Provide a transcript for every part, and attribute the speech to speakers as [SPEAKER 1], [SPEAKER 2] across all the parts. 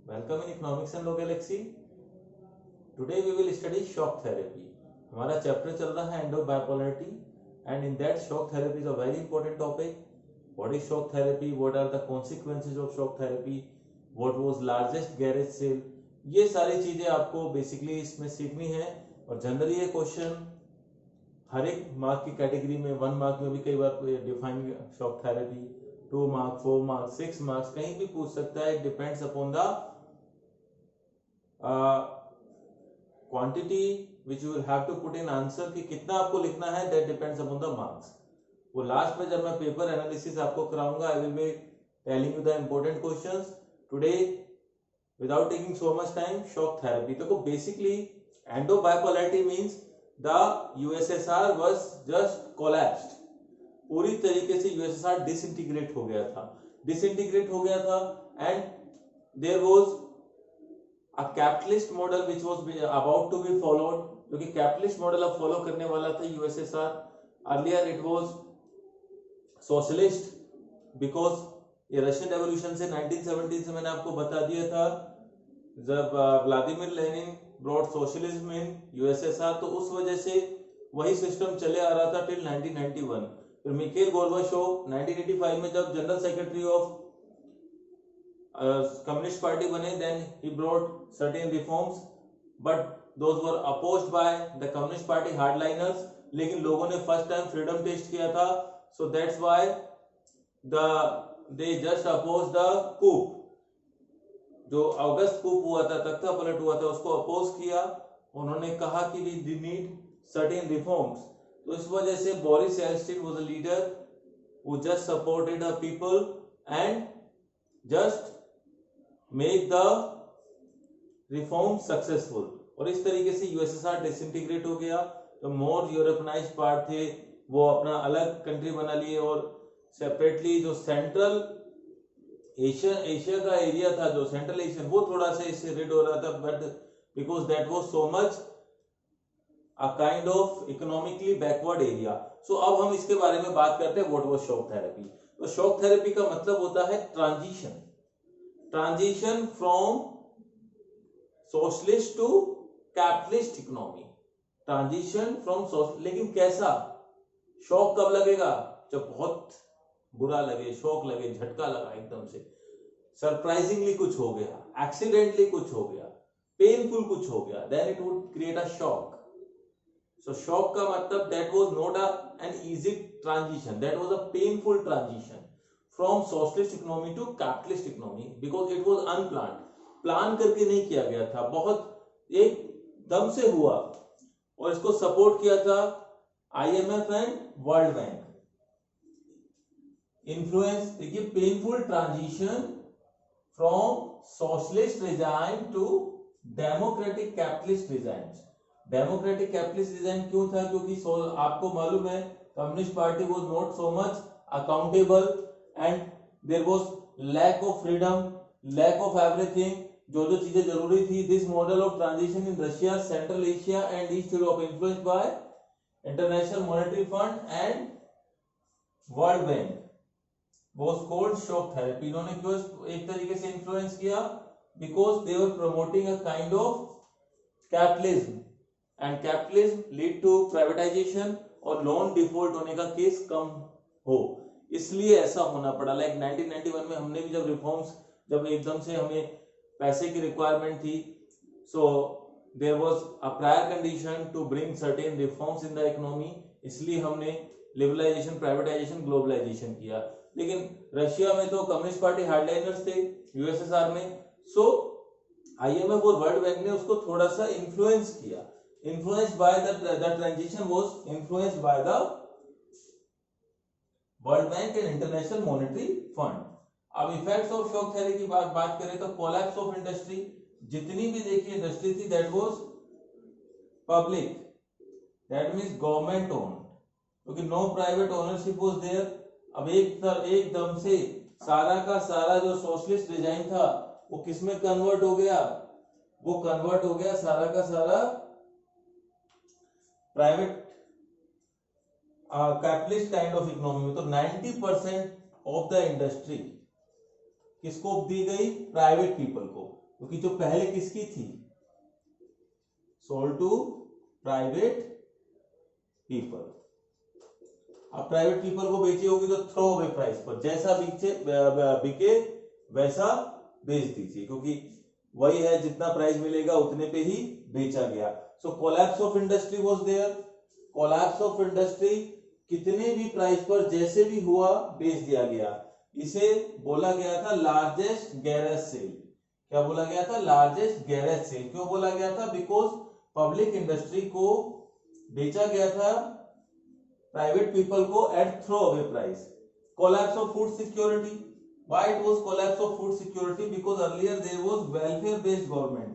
[SPEAKER 1] Welcome in Economics and Law Galaxy. Today we will study shock therapy. हमारा chapter चल रहा है end of bipolarity and in that shock therapy is a very important topic. What is shock therapy? What are the consequences of shock therapy? What was largest garage sale? ये सारी चीजें आपको basically इसमें सीखनी है और जनरली ये question हर एक मार्क की कैटेगरी में 1 मार्क में भी कई बार define shock therapy 2 mark 4 mark 6 marks कहीं भी पूछ सकता है. It depends upon the quantity which you will have to put in answer कि कितना आपको लिखना है. That depends upon the marks. वो लास्ट में जब मैं पेपर एनालिसिस आपको कराऊंगा I will be telling you the important questions. Today without taking so much time, shock therapy. देखो basically एंडोबाइपोलैरिटी means the USSR was just collapsed. पूरी तरीके से यूएसएसआर डिसइंटीग्रेट हो गया था and there was a capitalist model which was about to be followed. जो कि capitalist model अब फॉलो करने वाला था USSR. Earlier it was socialist because ये रशियन रेवोल्यूशन से 1917 से मैंने आपको बता दिया था जब व्लादिमीर लेनिन ब्रॉट सोशलिज्म इन यूएसएसआर, तो उस वजह से वही सिस्टम चले आ रहा था टिल 1991. फिर मिखेल गोर्बाचोव 1985 में जब general secretary of communist party बने, then he brought certain reforms but those were opposed by the communist party hardliners. लेकिन लोगों ने फर्स्ट टाइम फ्रीडम टेस्ट किया था, so that's why they just opposed the coup. जो अगस्त कूप हुआ था, तख्ता पलट हुआ था, उसको अपोज किया. उन्होंने कहा कि we need certain reforms. तो इस वजह से Boris Yeltsin was a leader who just supported the people and just make the reform successful. और इस तरीके से यूएसएसआर डिसइंटीग्रेट हो गया. तो मोर यूरोपनाइज्ड पार्ट थे वो अपना अलग कंट्री बना लिए और सेपरेटली जो सेंट्रल एशिया का एरिया था, जो सेंट्रल एशियन, वो थोड़ा सा इससे रिड हो रहा था. But because that was so much a kind of economically backward area. So अब हम इसके बारे में बात करते हैं व्हाट वाज शॉक थेरेपी. तो शॉक थेरेपी का मतलब होता है transition from socialist to capitalist economy. Transition from social. लेकिन कैसा शॉक कब लगेगा? जब बहुत बुरा लगे, शॉक लगे, झटका लगा, एकदम से सरप्राइजिंगली कुछ हो गया, एक्सीडेंटली कुछ हो गया, पेनफुल कुछ हो गया, then it would create a shock. So shock का मतलब that was not an easy transition, that was a painful transition from socialist economy to capitalist economy because it was unplanned. Plan करके नहीं किया गया था, बहुत एकदम से हुआ. और इसको सपोर्ट किया था IMF and world bank. Influence देखिए, painful transition from socialist regime to democratic capitalist regime. Democratic capitalist regime क्यों था? क्योंकि आपको मालूम है communist party was not so much accountable and there was lack of freedom, lack of everything. जो चीजें जरूरी थी. this model of transition in Russia, Central Asia and East Europe influenced by International Monetary Fund and World Bank was called shock therapy. इन्होंने क्यों एक तरीके से influence किया? because they were promoting a kind of capitalism and capitalism lead to privatization और loan default होने का case कम हो, इसलिए ऐसा होना पड़ा. लाइक 1991 में हमने भी जब रिफॉर्म्स, जब एकदम से हमें पैसे की रिक्वायरमेंट थी, so there was a prior condition to bring certain reforms in the economy. इसलिए हमने लिबरलाइजेशन, प्राइवेटाइजेशन, ग्लोबलाइजेशन किया. लेकिन रशिया में तो कम्युनिस्ट पार्टी हार्डलाइनर्स थे, यूएसएसआर में. सो आईएमएफ और वर्ल्ड बैंक ने उसको थोड़ा सा इन्फ्लुएंस किया. Influenced by the transition was influenced by the world bank and international monetary fund. अब इफेक्ट्स ऑफ शॉक थेरेपी की बात करें तो कोलैप्स ऑफ इंडस्ट्री. जितनी भी देखिए इंडस्ट्री थी that was public, that means government own, क्योंकि no private ownership was there. अब एकदम से सारा का सारा जो सोशलिस्ट डिजाइन था वो किस में कन्वर्ट हो गया? वो कन्वर्ट हो गया सारा का सारा private capitalist kind of economy में. तो 90% ऑफ द इंडस्ट्री किसको दी गई? प्राइवेट पीपल को. क्योंकि जो पहले किसकी थी, सोल्ड टू प्राइवेट पीपल। अब प्राइवेट पीपल को बेची होगी तो थ्रो अवे प्राइस पर, जैसा बिके वैसा बेच दीजिए, क्योंकि वही है, जितना प्राइस मिलेगा उतने पे ही बेचा गया। So collapse of industry was there. Collapse of industry, कितने भी प्राइस पर जैसे भी हुआ बेच दिया गया। इसे बोला गया था लार्जेस्ट गैरेज सेल। क्या बोला गया था? Largest garage sale. क्यों बोला गया था? बिकॉज पब्लिक इंडस्ट्री को बेचा गया था प्राइवेट पीपल को at throw away price. Collapse of food security. Why it was collapse of food security? Because earlier there was welfare based government.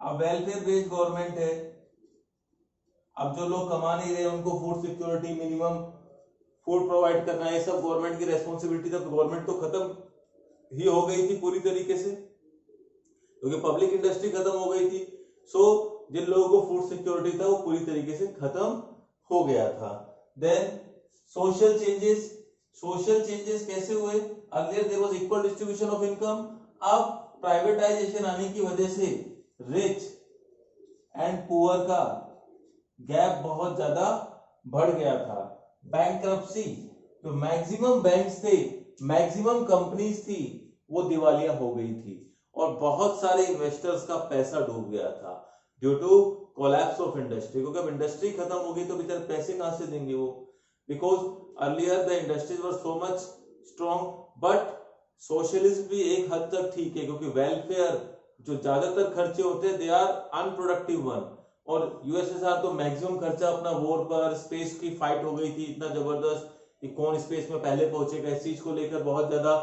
[SPEAKER 1] अब welfare based government है, अब जो लोग कमा नहीं रहे उनको food security, minimum food provide करना, ये सब गवर्नमेंट की रेस्पॉन्सिबिलिटी। तो गवर्नमेंट तो खत्म ही हो गई थी पूरी तरीके से, क्योंकि पब्लिक इंडस्ट्री खत्म हो गई थी। सो जिन लोगों को फूड सिक्योरिटी था वो पूरी तरीके से खत्म हो गया था। Then social changes. Social changes कैसे हुए? Earlier there was equal distribution of income. अब प्राइवेटाइजेशन आने की वजह से रिच एंड पुअर का गैप बहुत ज्यादा बढ़ गया था। बैंकरप्सी, जो मैक्सिमम बैंक्स थे, मैक्सिमम कंपनीज थी, वो दिवालिया हो गई थी और बहुत सारे इन्वेस्टर्स का पैसा डूब गया था due to collapse of industry. क्योंकि अब इंडस्ट्री खत्म हो गई तो बेचारे पैसे कहां से देंगे वो, because earlier the industries were so much strong. But socialism भी एक हद तक ठीक है, क्योंकि वेलफेयर जो ज्यादातर खर्चे होते हैं दे आर अनप्रोडक्टिव वन, और यूएसएसआर तो मैक्सिमम खर्चा अपना वॉर पर, स्पेस की फाइट हो गई थी इतना जबरदस्त कि कौन स्पेस में पहले पहुंचेगा, इस चीज को लेकर बहुत ज्यादा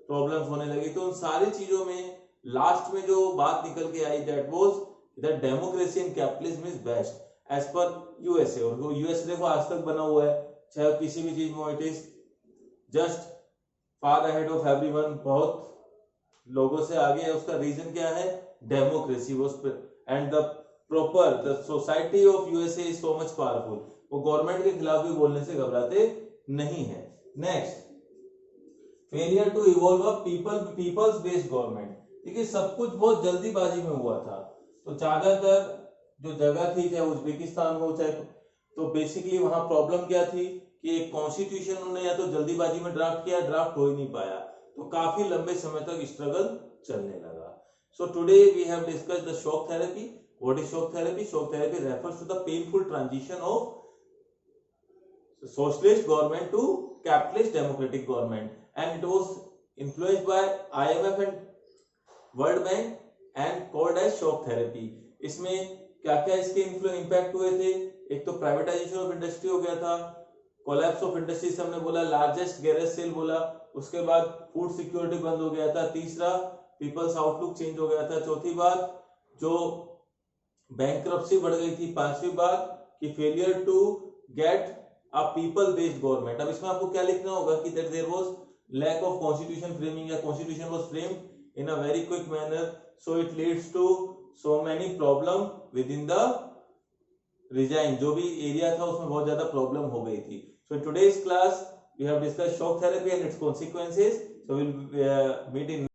[SPEAKER 1] प्रॉब्लम्स होने लगी। तो उन सारी चीजों में लास्ट में जो बात निकल के आई, that was that democracy in capitalism is best as per USA. और यूएसए देखो आज तक बना हुआ है, चाहे किसी भी चीज में, it is just far ahead of everyone, बहुत लोगों से आगे है। उसका रीजन क्या है? Democracy was, and the proper the society of USA is so much powerful. वो गवर्नमेंट के खिलाफ भी बोलने से घबराते नहीं है। Next, failure to evolve a people's based government. देखिए सब कुछ बहुत जल्दीबाजी में हुआ था, तो ज्यादातर जो जगह थी, चाहे उज्बेकिस्तान हो चाहे, तो बेसिकली वहां प्रॉब्लम क्या थी कि एक कॉन्स्टिट्यूशन उन्होंने या तो जल्दीबाजी में ड्राफ्ट किया, ड्राफ्ट हो ही नहीं पाया, तो काफी लंबे समय तक स्ट्रगल चलने लगा। So today we have discussed the shock therapy. What is shock therapy? Shock therapy refers to the painful transition of socialist government to capitalist democratic government, and it was influenced by IMF and World Bank and called as shock therapy. इसमें क्या क्या इसके impact हुए थे? एक तो privatisation of industry हो गया था, कोलैप्स ऑफ इंडस्ट्री से हमने बोला, लार्जेस्ट गैरेज सेल बोला, उसके बाद फूड सिक्योरिटी बंद हो गया था, तीसरा पीपल्स आउटलुक चेंज हो गया था, चौथी बात जो बैंकरप्सी बढ़ गई थी, पांचवी बात कि failure to get a people based government। अब इसमें आपको क्या लिखना होगा कि that there was lack of constitution framing, या constitution was framed in a very quick manner, so it leads to so many problem within the regime। जो भी एरिया था उसमें बहुत ज्यादा प्रॉब्लम हो गई थी। So today's class we have discussed shock therapy and its consequences, so we'll meet in